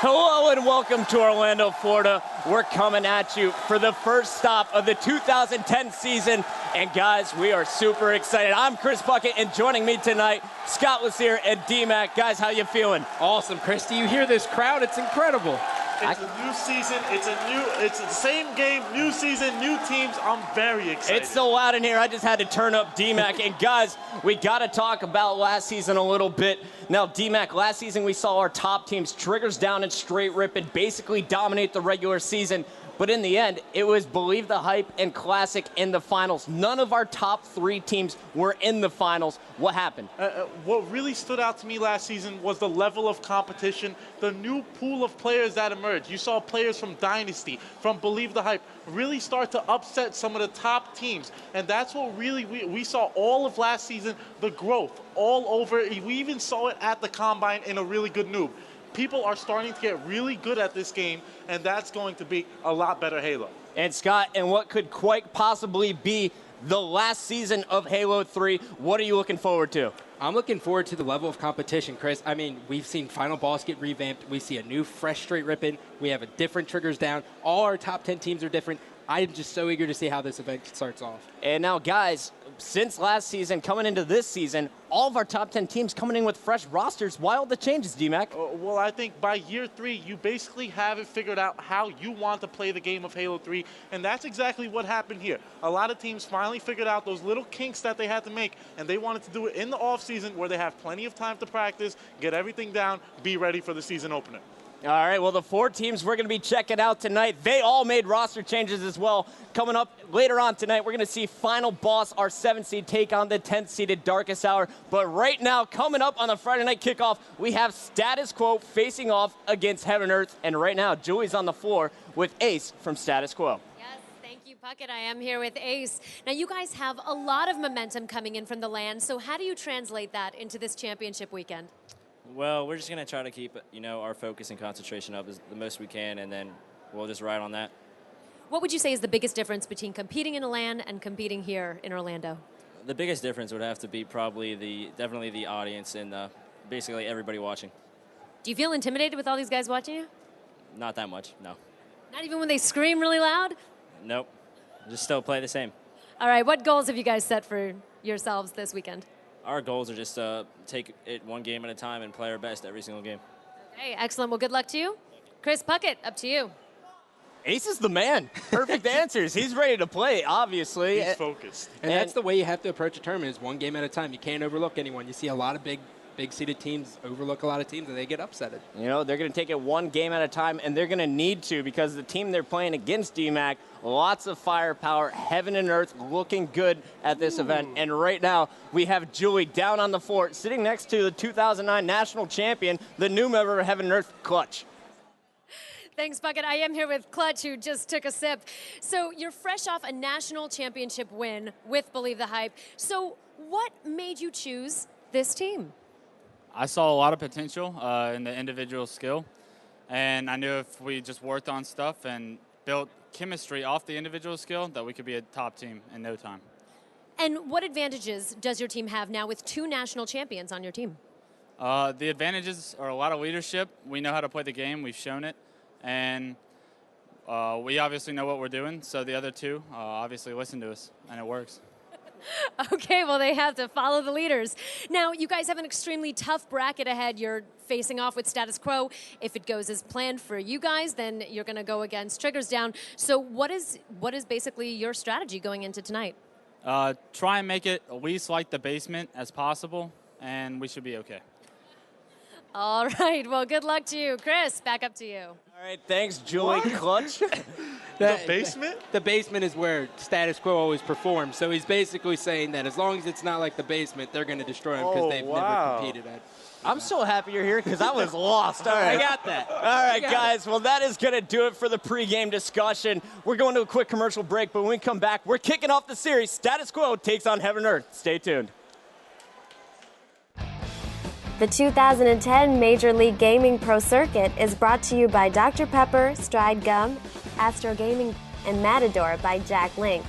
Hello and welcome to Orlando, Florida. We're coming at you for the first stop of the 2010 season. And guys, we are super excited. I'm Chris Puckett, and joining me tonight, Scott Lacier and D-Mac. Guys, how you feeling? Awesome, Chris. Do you hear this crowd? It's incredible. It's a new season. It's the same game, new season, new teams. I'm very excited. It's so loud in here. I just had to turn up D-Mac. And guys, we got to talk about last season a little bit. Now, D-Mac, last season we saw our top teams, Triggers Down and Straight Rippin, basically dominate the regular season. But in the end, it was Believe the Hype and Classic in the finals. None of our top three teams were in the finals. What happened? What really stood out to me last season was the level of competition, the new pool of players that emerged. You saw players from Dynasty, from Believe the Hype, really start to upset some of the top teams. And that's what really we saw all of last season, the growth all over. We even saw it at the Combine in a really good noob. People are starting to get really good at this game, and that's going to be a lot better Halo. And Scott, and what could quite possibly be the last season of Halo 3, what are you looking forward to? I'm looking forward to the level of competition, Chris. I mean, we've seen Final Boss get revamped. We see a new, fresh Straight Rippin. We have a different Triggers Down. All our top 10 teams are different. I'm just so eager to see how this event starts off. And now, guys, since last season, coming into this season, all of our top 10 teams coming in with fresh rosters. Why all the changes, D-Mac? Well, I think by year 3, you basically have it figured out how you want to play the game of Halo 3, and that's exactly what happened here. A lot of teams finally figured out those little kinks that they had to make, and they wanted to do it in the offseason where they have plenty of time to practice, get everything down, be ready for the season opener. All right, well, the 4 teams we're going to be checking out tonight, they all made roster changes as well. Coming up later on tonight, we're going to see Final Boss, our 7th seed, take on the 10th-seeded Darkest Hour. But right now, coming up on the Friday Night Kickoff, we have Status Quo facing off against Heaven Earth. And right now, Julie's on the floor with Ace from Status Quo. Yes, thank you, Puckett. I am here with Ace. Now, you guys have a lot of momentum coming in from the LAN, so how do you translate that into this championship weekend? Well, we're just going to try to keep, our focus and concentration up as the most we can, and then we'll just ride on that. What would you say is the biggest difference between competing in a LAN and competing here in Orlando? The biggest difference would have to be probably definitely the audience and basically everybody watching. Do you feel intimidated with all these guys watching you? Not that much, no. Not even when they scream really loud? Nope. Just still play the same. All right, what goals have you guys set for yourselves this weekend? Our goals are just to take it one game at a time and play our best every single game. Okay, excellent. Well, good luck to you. Chris Puckett, up to you. Ace is the man. Perfect answers. He's ready to play, obviously. He's focused. And that's the way you have to approach a tournament, is one game at a time. You can't overlook anyone. You see a lot of big-seeded teams overlook a lot of teams, and they get upsetted. They're going to take it one game at a time, and they're going to need to, because the team they're playing against, D-Mac, lots of firepower, heaven and earth, looking good at this event. And right now, we have Julie down on the floor, sitting next to the 2009 national champion, the new member of Heaven and Earth, Clutch. Thanks, Puckett. I am here with Clutch, who just took a sip. So you're fresh off a national championship win with Believe the Hype. So what made you choose this team? I saw a lot of potential in the individual skill, and I knew if we just worked on stuff and built chemistry off the individual skill, that we could be a top team in no time. And what advantages does your team have now with 2 national champions on your team? The advantages are a lot of leadership. We know how to play the game. We've shown it. And we obviously know what we're doing, so the other 2 obviously listen to us, and it works. Okay, well, they have to follow the leaders. Now, you guys have an extremely tough bracket ahead. You're facing off with Status Quo. If it goes as planned for you guys, then you're going to go against Triggers Down. So what is basically your strategy going into tonight? Try and make it at least like the basement as possible, and we should be okay. All right, well, good luck to you. Chris, back up to you. All right, thanks, Julie. Clutch. The basement? The basement is where Status Quo always performs. So he's basically saying that as long as it's not like the basement, they're going to destroy him because they've never competed at it. I'm so happy you're here because I was lost. All right. I got that. All right, guys. Well, that is going to do it for the pregame discussion. We're going to a quick commercial break, but when we come back, we're kicking off the series. Status Quo takes on Heaven and Earth. Stay tuned. The 2010 Major League Gaming Pro Circuit is brought to you by Dr. Pepper, Stride Gum, Astro Gaming, and Matador by Jack Links.